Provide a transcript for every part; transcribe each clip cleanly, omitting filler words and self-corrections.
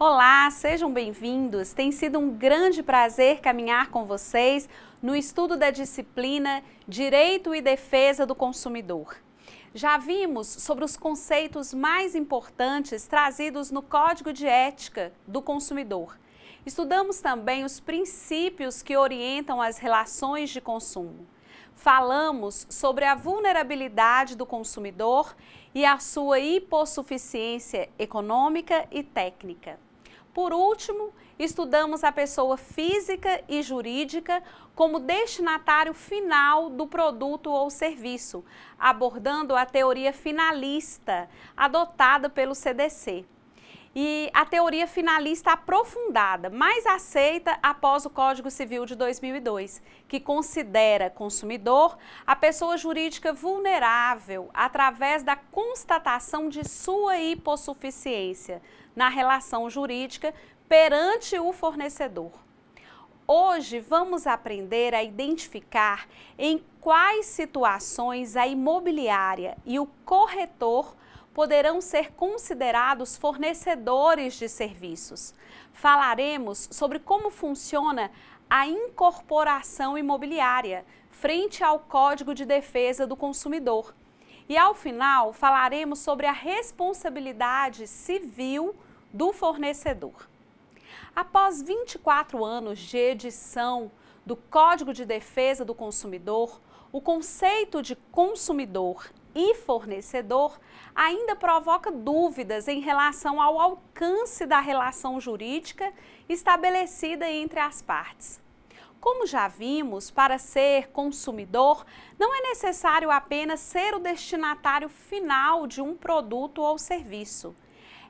Olá, sejam bem-vindos. Tem sido um grande prazer caminhar com vocês no estudo da disciplina Direito e Defesa do Consumidor. Já vimos sobre os conceitos mais importantes trazidos no Código de Ética do Consumidor. Estudamos também os princípios que orientam as relações de consumo. Falamos sobre a vulnerabilidade do consumidor e a sua hipossuficiência econômica e técnica. Por último, estudamos a pessoa física e jurídica como destinatário final do produto ou serviço, abordando a teoria finalista adotada pelo CDC. E a teoria finalista aprofundada, mais aceita após o Código Civil de 2002, que considera consumidor a pessoa jurídica vulnerável através da constatação de sua hipossuficiência na relação jurídica perante o fornecedor. Hoje vamos aprender a identificar em quais situações a imobiliária e o corretor poderão ser considerados fornecedores de serviços. Falaremos sobre como funciona a incorporação imobiliária frente ao Código de Defesa do Consumidor. E ao final falaremos sobre a responsabilidade civil do fornecedor. Após 24 anos de edição do Código de Defesa do Consumidor, o conceito de consumidor e fornecedor ainda provoca dúvidas em relação ao alcance da relação jurídica estabelecida entre as partes. Como já vimos, para ser consumidor, não é necessário apenas ser o destinatário final de um produto ou serviço.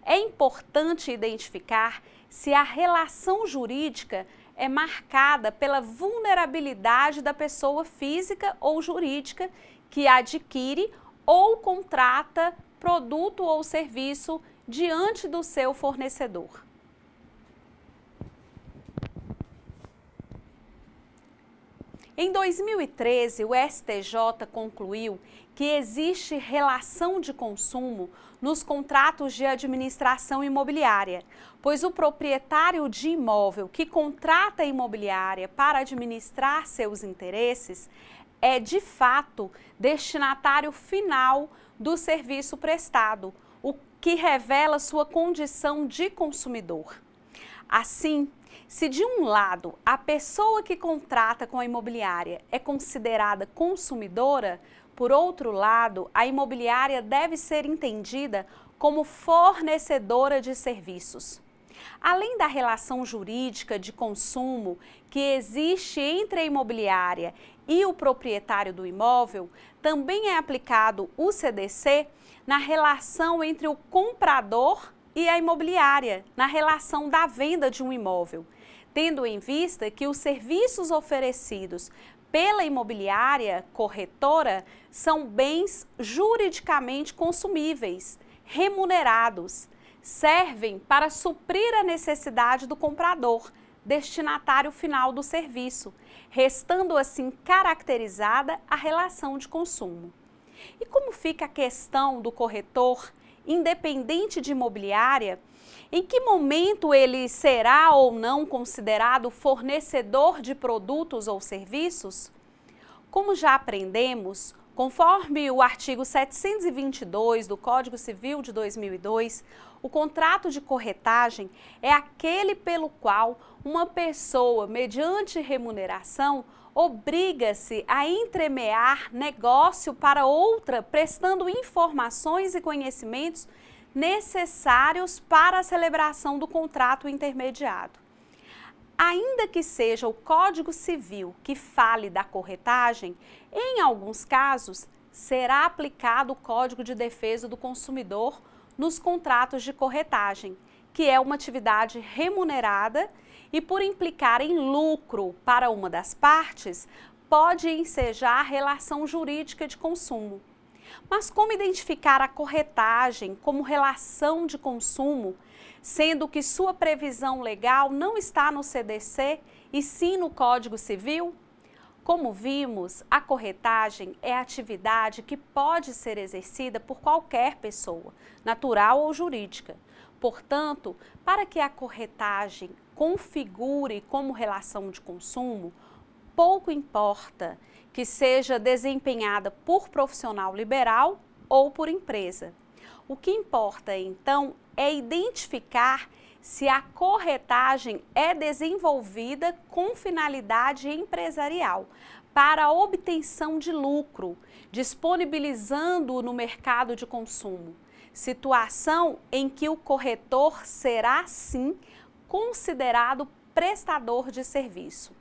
É importante identificar se a relação jurídica é marcada pela vulnerabilidade da pessoa física ou jurídica que adquire ou contrata produto ou serviço diante do seu fornecedor. Em 2013, o STJ concluiu que existe relação de consumo nos contratos de administração imobiliária, pois o proprietário de imóvel que contrata a imobiliária para administrar seus interesses é, de fato, destinatário final do serviço prestado, o que revela sua condição de consumidor. Assim, se de um lado a pessoa que contrata com a imobiliária é considerada consumidora, por outro lado, a imobiliária deve ser entendida como fornecedora de serviços. Além da relação jurídica de consumo que existe entre a imobiliária e o proprietário do imóvel, também é aplicado o CDC na relação entre o comprador e a imobiliária, na relação da venda de um imóvel, tendo em vista que os serviços oferecidos pela imobiliária corretora são bens juridicamente consumíveis, remunerados, servem para suprir a necessidade do comprador, destinatário final do serviço, restando assim caracterizada a relação de consumo. E como fica a questão do corretor, independente de imobiliária, em que momento ele será ou não considerado fornecedor de produtos ou serviços? Como já aprendemos, conforme o artigo 722 do Código Civil de 2002, o contrato de corretagem é aquele pelo qual uma pessoa, mediante remuneração, obriga-se a entremear negócio para outra, prestando informações e conhecimentos necessários para a celebração do contrato intermediado. Ainda que seja o Código Civil que fale da corretagem, em alguns casos será aplicado o Código de Defesa do Consumidor nos contratos de corretagem, que é uma atividade remunerada e, por implicar em lucro para uma das partes, pode ensejar a relação jurídica de consumo. Mas como identificar a corretagem como relação de consumo, sendo que sua previsão legal não está no CDC e sim no Código Civil? Como vimos, a corretagem é atividade que pode ser exercida por qualquer pessoa, natural ou jurídica. Portanto, para que a corretagem configure como relação de consumo, pouco importa que seja desempenhada por profissional liberal ou por empresa. O que importa, então, é identificar se a corretagem é desenvolvida com finalidade empresarial, para a obtenção de lucro, disponibilizando-o no mercado de consumo, situação em que o corretor será, sim, considerado prestador de serviço.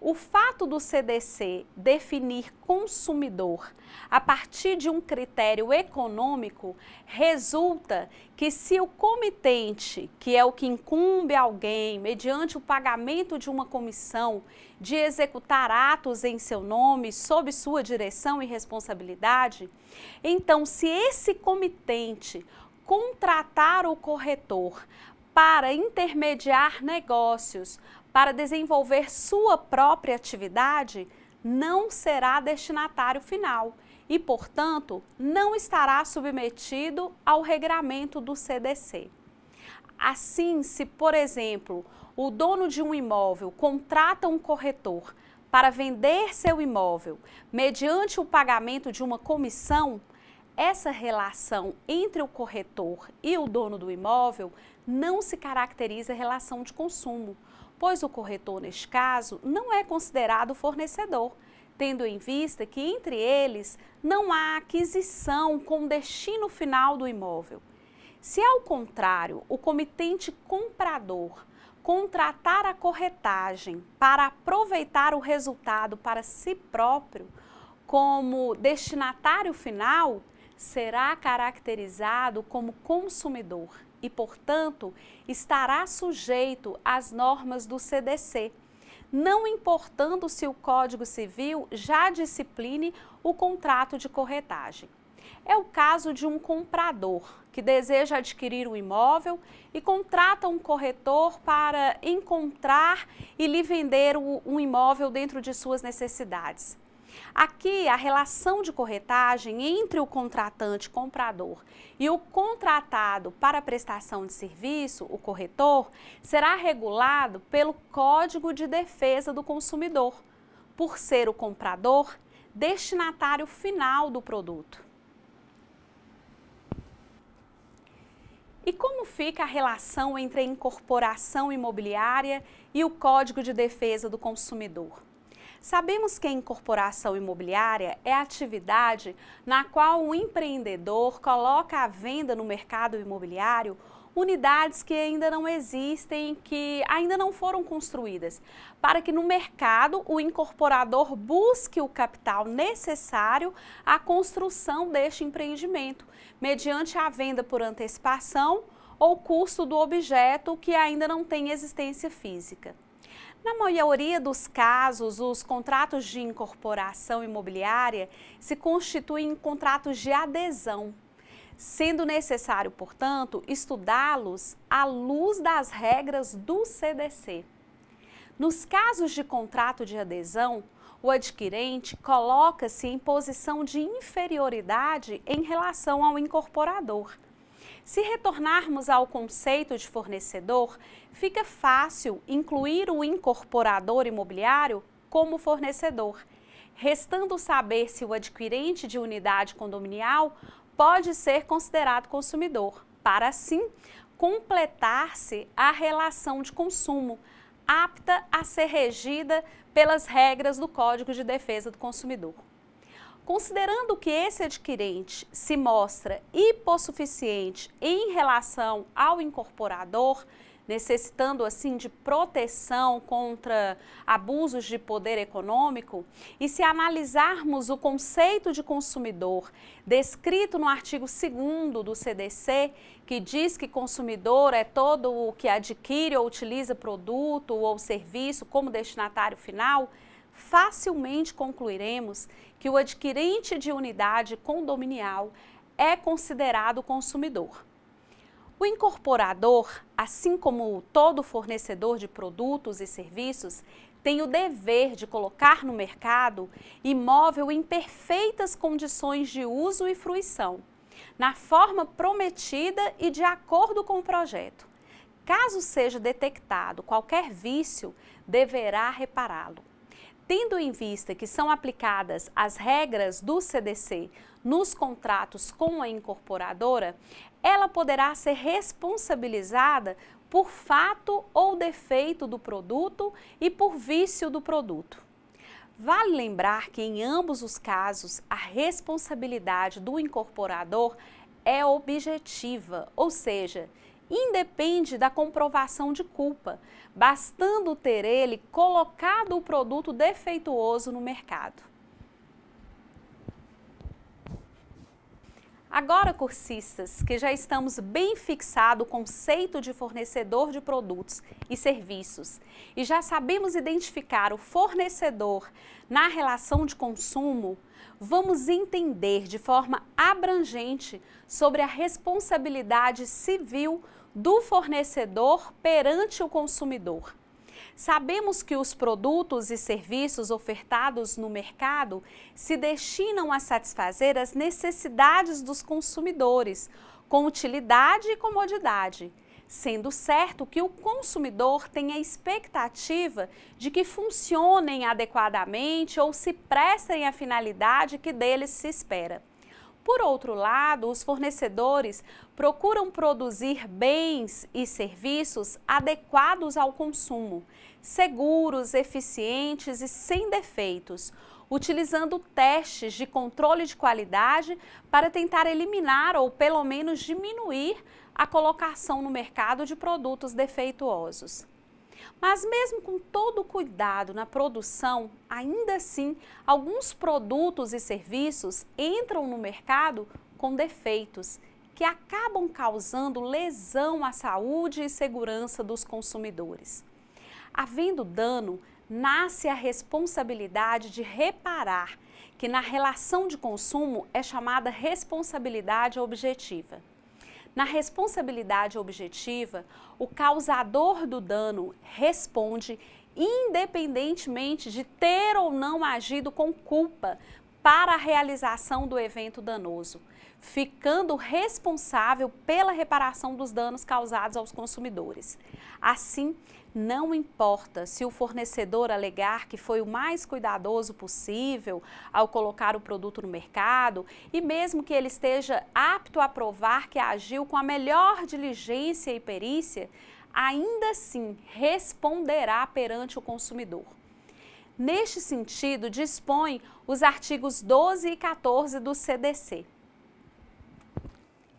O fato do CDC definir consumidor a partir de um critério econômico resulta que se o comitente, que é o que incumbe alguém, mediante o pagamento de uma comissão, de executar atos em seu nome, sob sua direção e responsabilidade, então se esse comitente contratar o corretor para intermediar negócios, para desenvolver sua própria atividade, não será destinatário final e, portanto, não estará submetido ao regramento do CDC. Assim, se, por exemplo, o dono de um imóvel contrata um corretor para vender seu imóvel mediante o pagamento de uma comissão, essa relação entre o corretor e o dono do imóvel não se caracteriza relação de consumo, pois o corretor, neste caso, não é considerado fornecedor, tendo em vista que entre eles não há aquisição com destino final do imóvel. Se, ao contrário, o comitente comprador contratar a corretagem para aproveitar o resultado para si próprio como destinatário final, será caracterizado como consumidor e, portanto, estará sujeito às normas do CDC, não importando se o Código Civil já discipline o contrato de corretagem. É o caso de um comprador que deseja adquirir um imóvel e contrata um corretor para encontrar e lhe vender um imóvel dentro de suas necessidades. Aqui, a relação de corretagem entre o contratante comprador e o contratado para a prestação de serviço, o corretor, será regulado pelo Código de Defesa do Consumidor, por ser o comprador destinatário final do produto. E como fica a relação entre a incorporação imobiliária e o Código de Defesa do Consumidor? Sabemos que a incorporação imobiliária é a atividade na qual o empreendedor coloca à venda no mercado imobiliário unidades que ainda não existem, que ainda não foram construídas, para que no mercado o incorporador busque o capital necessário à construção deste empreendimento, mediante a venda por antecipação ou custo do objeto que ainda não tem existência física. Na maioria dos casos, os contratos de incorporação imobiliária se constituem em contratos de adesão, sendo necessário, portanto, estudá-los à luz das regras do CDC. Nos casos de contrato de adesão, o adquirente coloca-se em posição de inferioridade em relação ao incorporador. Se retornarmos ao conceito de fornecedor, fica fácil incluir o incorporador imobiliário como fornecedor, restando saber se o adquirente de unidade condominial pode ser considerado consumidor, para assim completar-se a relação de consumo, apta a ser regida pelas regras do Código de Defesa do Consumidor. Considerando que esse adquirente se mostra hipossuficiente em relação ao incorporador, necessitando assim de proteção contra abusos de poder econômico, e se analisarmos o conceito de consumidor descrito no artigo 2º do CDC, que diz que consumidor é todo o que adquire ou utiliza produto ou serviço como destinatário final, facilmente concluiremos que o adquirente de unidade condominial é considerado consumidor. O incorporador, assim como todo fornecedor de produtos e serviços, tem o dever de colocar no mercado imóvel em perfeitas condições de uso e fruição, na forma prometida e de acordo com o projeto. Caso seja detectado qualquer vício, deverá repará-lo. Tendo em vista que são aplicadas as regras do CDC nos contratos com a incorporadora, ela poderá ser responsabilizada por fato ou defeito do produto e por vício do produto. Vale lembrar que em ambos os casos a responsabilidade do incorporador é objetiva, ou seja, independe da comprovação de culpa, bastando ter ele colocado o produto defeituoso no mercado. Agora, cursistas, que já estamos bem fixado o conceito de fornecedor de produtos e serviços e já sabemos identificar o fornecedor na relação de consumo, vamos entender de forma abrangente sobre a responsabilidade civil do fornecedor perante o consumidor. Sabemos que os produtos e serviços ofertados no mercado se destinam a satisfazer as necessidades dos consumidores, com utilidade e comodidade, sendo certo que o consumidor tem a expectativa de que funcionem adequadamente ou se prestem à finalidade que deles se espera. Por outro lado, os fornecedores procuram produzir bens e serviços adequados ao consumo, seguros, eficientes e sem defeitos, utilizando testes de controle de qualidade para tentar eliminar ou pelo menos diminuir a colocação no mercado de produtos defeituosos. Mas mesmo com todo o cuidado na produção, ainda assim, alguns produtos e serviços entram no mercado com defeitos, que acabam causando lesão à saúde e segurança dos consumidores. Havendo dano, nasce a responsabilidade de reparar, que na relação de consumo é chamada responsabilidade objetiva. Na responsabilidade objetiva, o causador do dano responde independentemente de ter ou não agido com culpa para a realização do evento danoso, ficando responsável pela reparação dos danos causados aos consumidores. Assim, não importa se o fornecedor alegar que foi o mais cuidadoso possível ao colocar o produto no mercado e mesmo que ele esteja apto a provar que agiu com a melhor diligência e perícia, ainda assim responderá perante o consumidor. Neste sentido, dispõe os artigos 12 e 14 do CDC.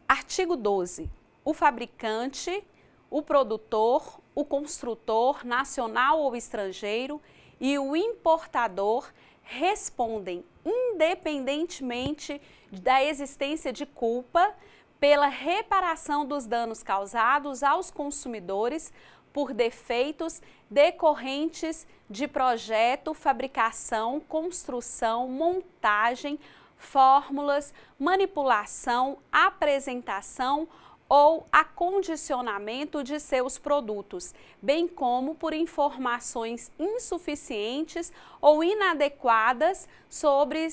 Artigo 12. O fabricante, o produtor, o construtor, nacional ou estrangeiro, e o importador respondem independentemente da existência de culpa pela reparação dos danos causados aos consumidores por defeitos decorrentes de projeto, fabricação, construção, montagem, fórmulas, manipulação, apresentação ou acondicionamento de seus produtos, bem como por informações insuficientes ou inadequadas sobre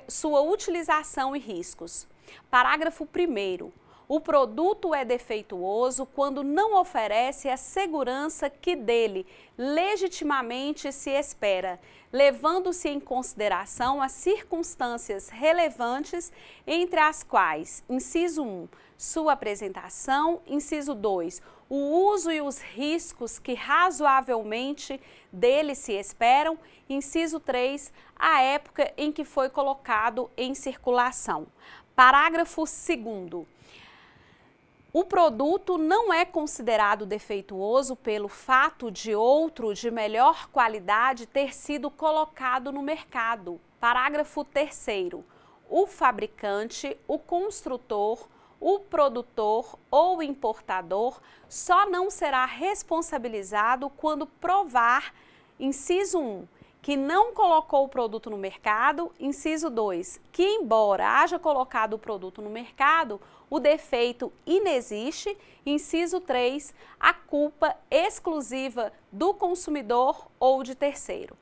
sua utilização e riscos. Parágrafo 1º. O produto é defeituoso quando não oferece a segurança que dele legitimamente se espera, levando-se em consideração as circunstâncias relevantes, entre as quais, inciso 1, sua apresentação, inciso 2, o uso e os riscos que razoavelmente dele se esperam, inciso 3, a época em que foi colocado em circulação. Parágrafo 2º. O produto não é considerado defeituoso pelo fato de outro de melhor qualidade ter sido colocado no mercado. Parágrafo 3º. O fabricante, o construtor, o produtor ou importador só não será responsabilizado quando provar, inciso 1, que não colocou o produto no mercado, inciso 2, que embora haja colocado o produto no mercado, o defeito inexiste. Inciso 3, a culpa exclusiva do consumidor ou de terceiro.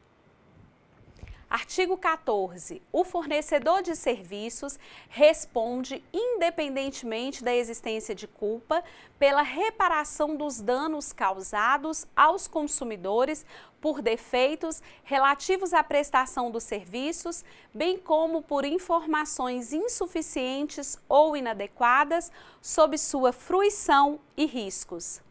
Artigo 14. O fornecedor de serviços responde, independentemente da existência de culpa, pela reparação dos danos causados aos consumidores por defeitos relativos à prestação dos serviços, bem como por informações insuficientes ou inadequadas sobre sua fruição e riscos.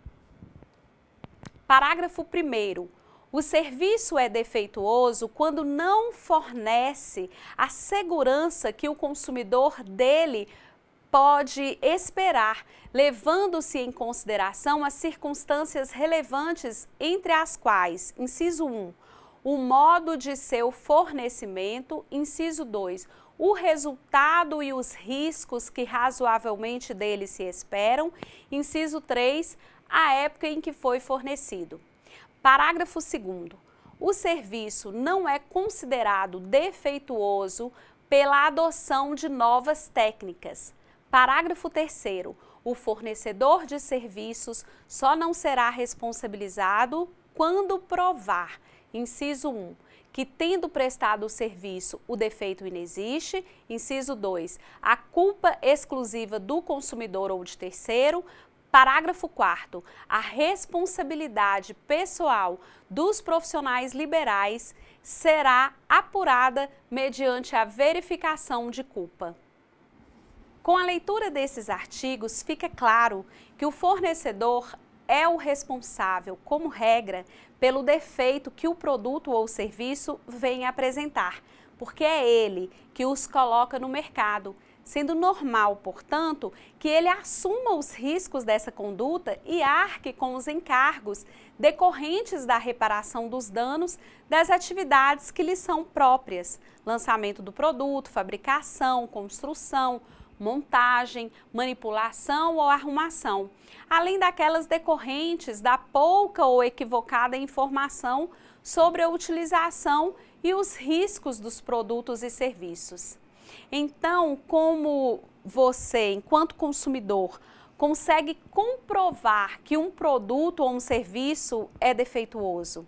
Parágrafo 1º. O serviço é defeituoso quando não fornece a segurança que o consumidor dele pode esperar, levando-se em consideração as circunstâncias relevantes, entre as quais, inciso 1, o modo de seu fornecimento, inciso 2, o resultado e os riscos que razoavelmente dele se esperam, inciso 3, a época em que foi fornecido. Parágrafo 2º. O serviço não é considerado defeituoso pela adoção de novas técnicas. Parágrafo 3º. O fornecedor de serviços só não será responsabilizado quando provar, inciso 1, que tendo prestado o serviço o defeito inexiste, inciso 2, a culpa exclusiva do consumidor ou de terceiro. Parágrafo 4º. A responsabilidade pessoal dos profissionais liberais será apurada mediante a verificação de culpa. Com a leitura desses artigos, fica claro que o fornecedor é o responsável, como regra, pelo defeito que o produto ou serviço vem apresentar, porque é ele que os coloca no mercado, sendo normal, portanto, que ele assuma os riscos dessa conduta e arque com os encargos decorrentes da reparação dos danos das atividades que lhe são próprias: lançamento do produto, fabricação, construção, montagem, manipulação ou arrumação, além daquelas decorrentes da pouca ou equivocada informação sobre a utilização e os riscos dos produtos e serviços. Então, como você, enquanto consumidor, consegue comprovar que um produto ou um serviço é defeituoso?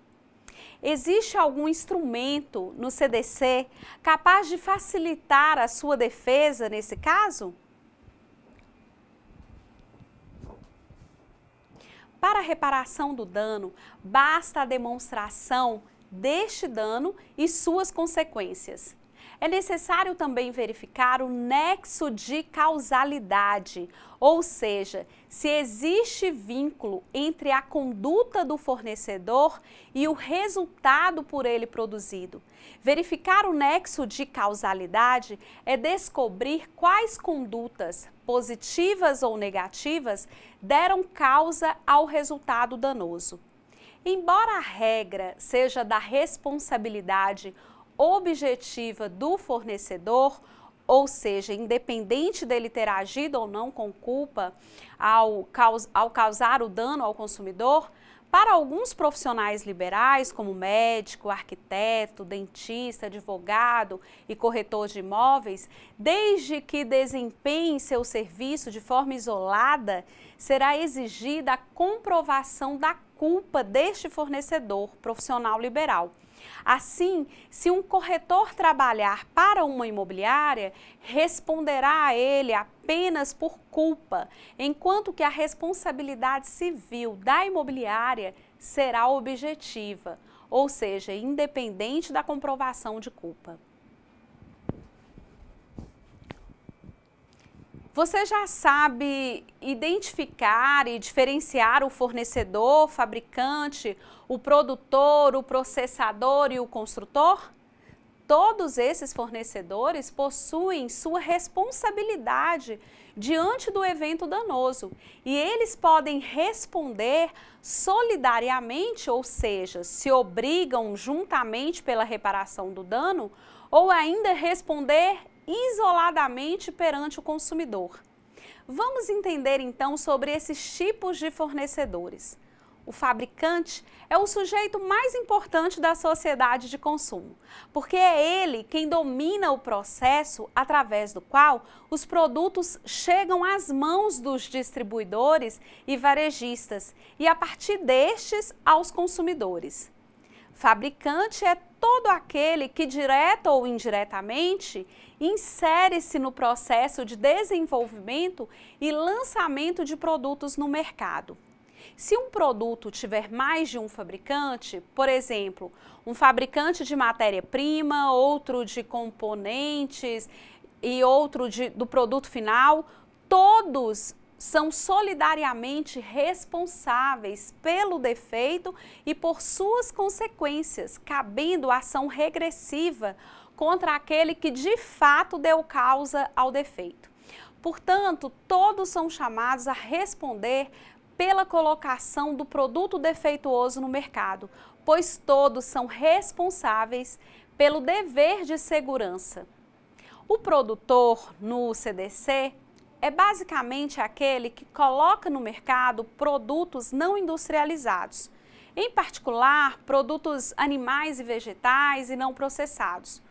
Existe algum instrumento no CDC capaz de facilitar a sua defesa nesse caso? Para a reparação do dano, basta a demonstração deste dano e suas consequências. É necessário também verificar o nexo de causalidade, ou seja, se existe vínculo entre a conduta do fornecedor e o resultado por ele produzido. Verificar o nexo de causalidade é descobrir quais condutas, positivas ou negativas, deram causa ao resultado danoso. Embora a regra seja da responsabilidade objetiva do fornecedor, ou seja, independente dele ter agido ou não com culpa ao causar o dano ao consumidor, para alguns profissionais liberais, como médico, arquiteto, dentista, advogado e corretor de imóveis, desde que desempenhe seu serviço de forma isolada, será exigida a comprovação da culpa deste fornecedor profissional liberal. Assim, se um corretor trabalhar para uma imobiliária, responderá a ele apenas por culpa, enquanto que a responsabilidade civil da imobiliária será objetiva, ou seja, independente da comprovação de culpa. Você já sabe identificar e diferenciar o fornecedor, o fabricante, o produtor, o processador e o construtor? Todos esses fornecedores possuem sua responsabilidade diante do evento danoso e eles podem responder solidariamente, ou seja, se obrigam juntamente pela reparação do dano, ou ainda responder isoladamente perante o consumidor. Vamos entender então sobre esses tipos de fornecedores. o fabricante, é o sujeito mais importante da sociedade de consumo, porque é ele quem domina o processo através do qual os produtos chegam às mãos dos distribuidores e varejistas e, a partir destes, aos consumidores. Fabricante é todo aquele que, direta ou indiretamente, insere-se no processo de desenvolvimento e lançamento de produtos no mercado. Se um produto tiver mais de um fabricante, por exemplo, um fabricante de matéria-prima, outro de componentes e outro do produto final, todos são solidariamente responsáveis pelo defeito e por suas consequências, cabendo ação regressiva contra aquele que de fato deu causa ao defeito. Portanto, todos são chamados a responder pela colocação do produto defeituoso no mercado, pois todos são responsáveis pelo dever de segurança. O produtor no CDC é basicamente aquele que coloca no mercado produtos não industrializados, em particular produtos animais e vegetais e não processados.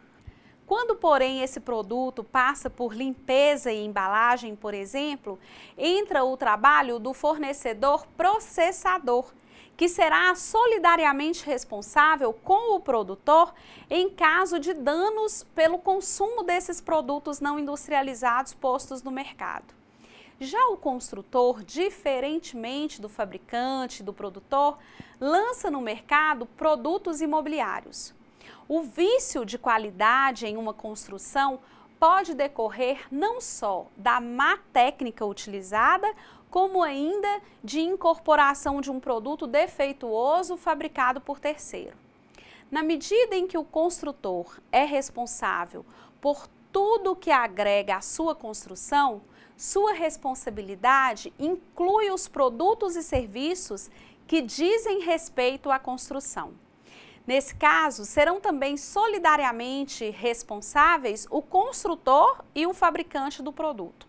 Quando, porém, esse produto passa por limpeza e embalagem, por exemplo, entra o trabalho do fornecedor processador, que será solidariamente responsável com o produtor em caso de danos pelo consumo desses produtos não industrializados postos no mercado. Já o construtor, diferentemente do fabricante e do produtor, lança no mercado produtos imobiliários. O vício de qualidade em uma construção pode decorrer não só da má técnica utilizada, como ainda de incorporação de um produto defeituoso fabricado por terceiro. Na medida em que o construtor é responsável por tudo que agrega à sua construção, sua responsabilidade inclui os produtos e serviços que dizem respeito à construção. Nesse caso, serão também solidariamente responsáveis o construtor e o fabricante do produto.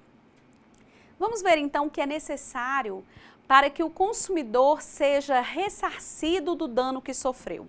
Vamos ver então o que é necessário para que o consumidor seja ressarcido do dano que sofreu.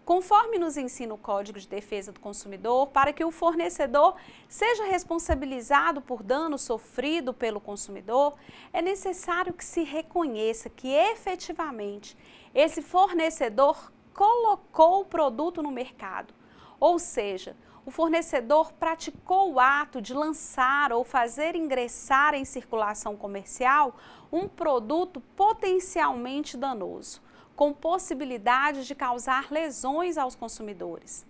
Conforme nos ensina o Código de Defesa do Consumidor, para que o fornecedor seja responsabilizado por dano sofrido pelo consumidor, é necessário que se reconheça que efetivamente esse fornecedor colocou o produto no mercado, ou seja, o fornecedor praticou o ato de lançar ou fazer ingressar em circulação comercial um produto potencialmente danoso, com possibilidade de causar lesões aos consumidores.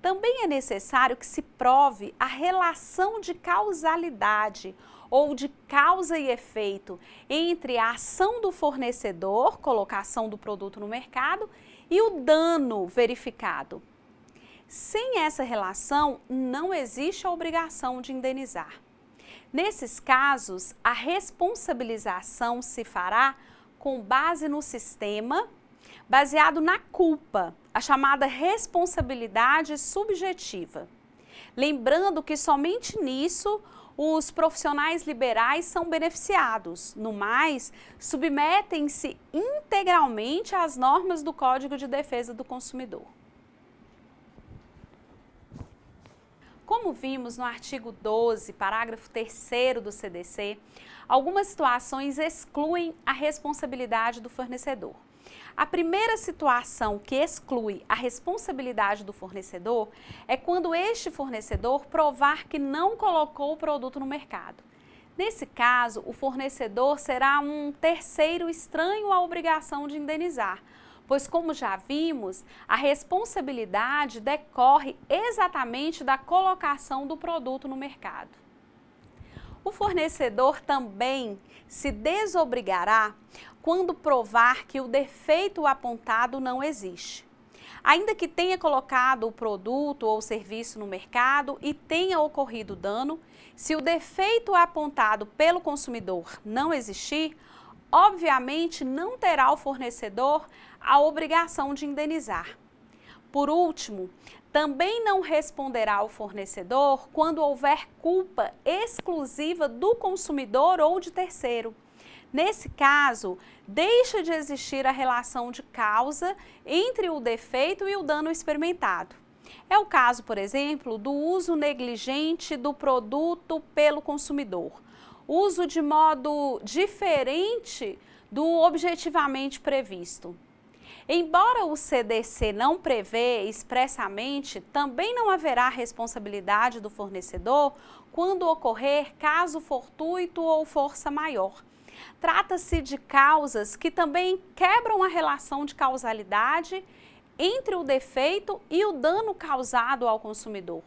Também é necessário que se prove a relação de causalidade ou de causa e efeito entre a ação do fornecedor, colocação do produto no mercado, e o dano verificado. Sem essa relação, não existe a obrigação de indenizar. Nesses casos, a responsabilização se fará com base no sistema, baseado na culpa, a chamada responsabilidade subjetiva. Lembrando que somente nisso os profissionais liberais são beneficiados. No mais, submetem-se integralmente às normas do Código de Defesa do Consumidor. Como vimos no artigo 12, parágrafo 3º do CDC, algumas situações excluem a responsabilidade do fornecedor. A primeira situação que exclui a responsabilidade do fornecedor é quando este fornecedor provar que não colocou o produto no mercado. Nesse caso, o fornecedor será um terceiro estranho à obrigação de indenizar, pois, como já vimos, a responsabilidade decorre exatamente da colocação do produto no mercado. O fornecedor também se desobrigará quando provar que o defeito apontado não existe. Ainda que tenha colocado o produto ou serviço no mercado e tenha ocorrido dano, se o defeito apontado pelo consumidor não existir, obviamente não terá o fornecedor a obrigação de indenizar. Por último, também não responderá o fornecedor quando houver culpa exclusiva do consumidor ou de terceiro. Nesse caso, deixa de existir a relação de causa entre o defeito e o dano experimentado. É o caso, por exemplo, do uso negligente do produto pelo consumidor, uso de modo diferente do objetivamente previsto. Embora o CDC não prevê expressamente, também não haverá responsabilidade do fornecedor quando ocorrer caso fortuito ou força maior. Trata-se de causas que também quebram a relação de causalidade entre o defeito e o dano causado ao consumidor.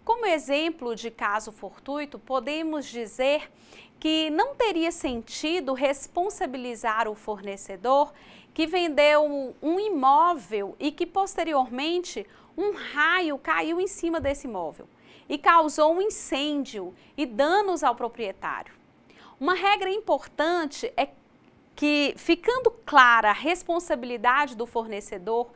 Como exemplo de caso fortuito, podemos dizer que não teria sentido responsabilizar o fornecedor que vendeu um imóvel e que posteriormente um raio caiu em cima desse imóvel e causou um incêndio e danos ao proprietário. Uma regra importante é que, ficando clara a responsabilidade do fornecedor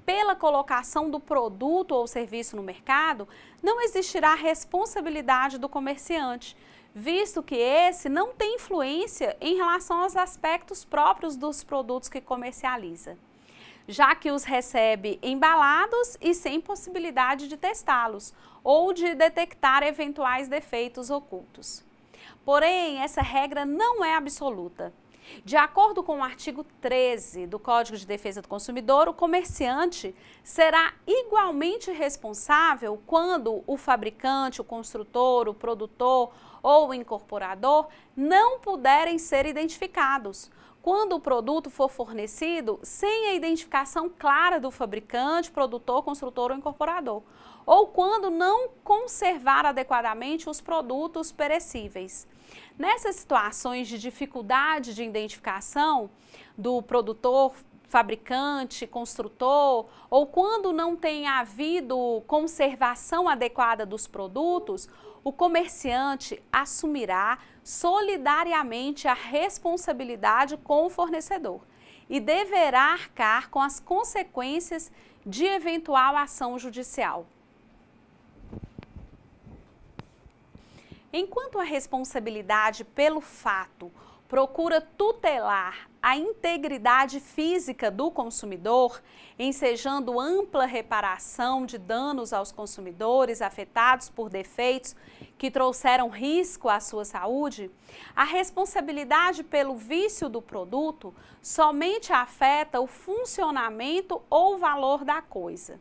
pela colocação do produto ou serviço no mercado, não existirá responsabilidade do comerciante, visto que esse não tem influência em relação aos aspectos próprios dos produtos que comercializa, já que os recebe embalados e sem possibilidade de testá-los ou de detectar eventuais defeitos ocultos. Porém, essa regra não é absoluta. De acordo com o artigo 13 do Código de Defesa do Consumidor, o comerciante será igualmente responsável quando o fabricante, o construtor, o produtor ou o incorporador não puderem ser identificados, quando o produto for fornecido sem a identificação clara do fabricante, produtor, construtor ou incorporador, ou quando não conservar adequadamente os produtos perecíveis. Nessas situações de dificuldade de identificação do produtor, fabricante, construtor, ou quando não tem havido conservação adequada dos produtos, o comerciante assumirá solidariamente a responsabilidade com o fornecedor e deverá arcar com as consequências de eventual ação judicial. Enquanto a responsabilidade pelo fato procura tutelar a integridade física do consumidor, ensejando ampla reparação de danos aos consumidores afetados por defeitos que trouxeram risco à sua saúde, a responsabilidade pelo vício do produto somente afeta o funcionamento ou valor da coisa.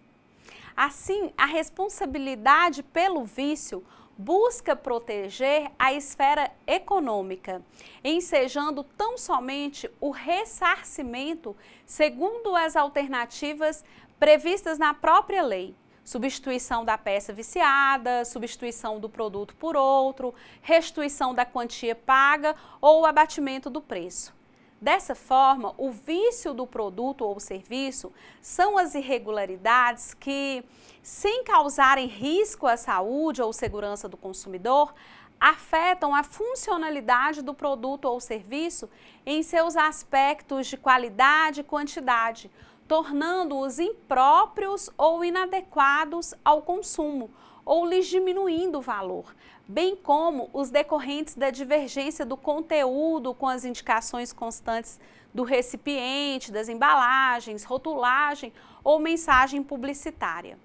Assim, a responsabilidade pelo vício busca proteger a esfera econômica, ensejando tão somente o ressarcimento segundo as alternativas previstas na própria lei. Substituição da peça viciada, substituição do produto por outro, restituição da quantia paga ou abatimento do preço. Dessa forma, o vício do produto ou serviço são as irregularidades que, sem causarem risco à saúde ou segurança do consumidor, afetam a funcionalidade do produto ou serviço em seus aspectos de qualidade e quantidade, tornando-os impróprios ou inadequados ao consumo, ou lhes diminuindo o valor, bem como os decorrentes da divergência do conteúdo com as indicações constantes do recipiente, das embalagens, rotulagem ou mensagem publicitária.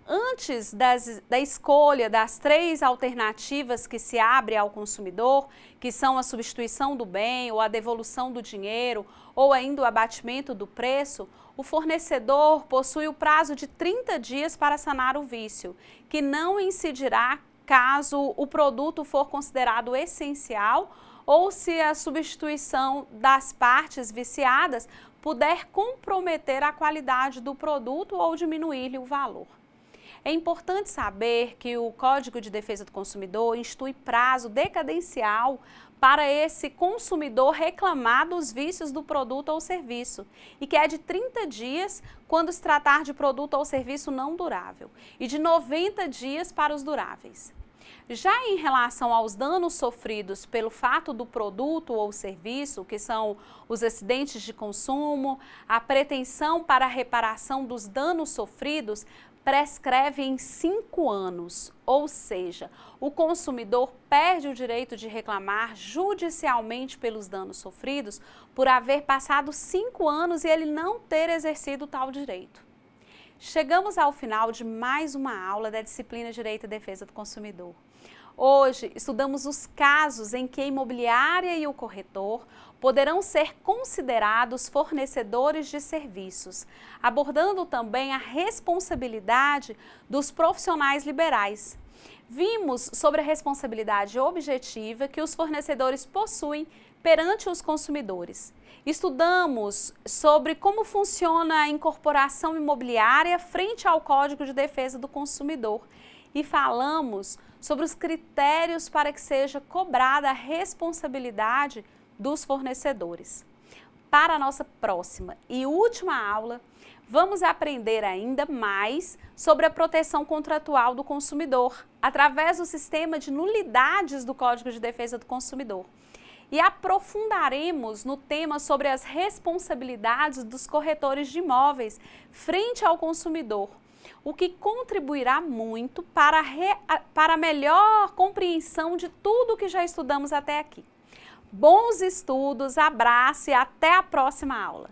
Antes da escolha das 3 alternativas que se abre ao consumidor, que são a substituição do bem ou a devolução do dinheiro ou ainda o abatimento do preço, o fornecedor possui o prazo de 30 dias para sanar o vício, que não incidirá caso o produto for considerado essencial ou se a substituição das partes viciadas puder comprometer a qualidade do produto ou diminuir-lhe o valor. É importante saber que o Código de Defesa do Consumidor institui prazo decadencial para esse consumidor reclamar dos vícios do produto ou serviço e que é de 30 dias quando se tratar de produto ou serviço não durável e de 90 dias para os duráveis. Já em relação aos danos sofridos pelo fato do produto ou serviço, que são os acidentes de consumo, a pretensão para a reparação dos danos sofridos, prescreve em 5 anos, ou seja, o consumidor perde o direito de reclamar judicialmente pelos danos sofridos por haver passado 5 anos e ele não ter exercido tal direito. Chegamos ao final de mais uma aula da disciplina Direito e Defesa do Consumidor. Hoje, estudamos os casos em que a imobiliária e o corretor poderão ser considerados fornecedores de serviços, abordando também a responsabilidade dos profissionais liberais. Vimos sobre a responsabilidade objetiva que os fornecedores possuem perante os consumidores. Estudamos sobre como funciona a incorporação imobiliária frente ao Código de Defesa do Consumidor e falamos sobre os critérios para que seja cobrada a responsabilidade dos fornecedores. Para a nossa próxima e última aula, vamos aprender ainda mais sobre a proteção contratual do consumidor, através do sistema de nulidades do Código de Defesa do Consumidor. E aprofundaremos no tema sobre as responsabilidades dos corretores de imóveis frente ao consumidor, o que contribuirá muito para a melhor compreensão de tudo o que já estudamos até aqui. Bons estudos, abraço e até a próxima aula!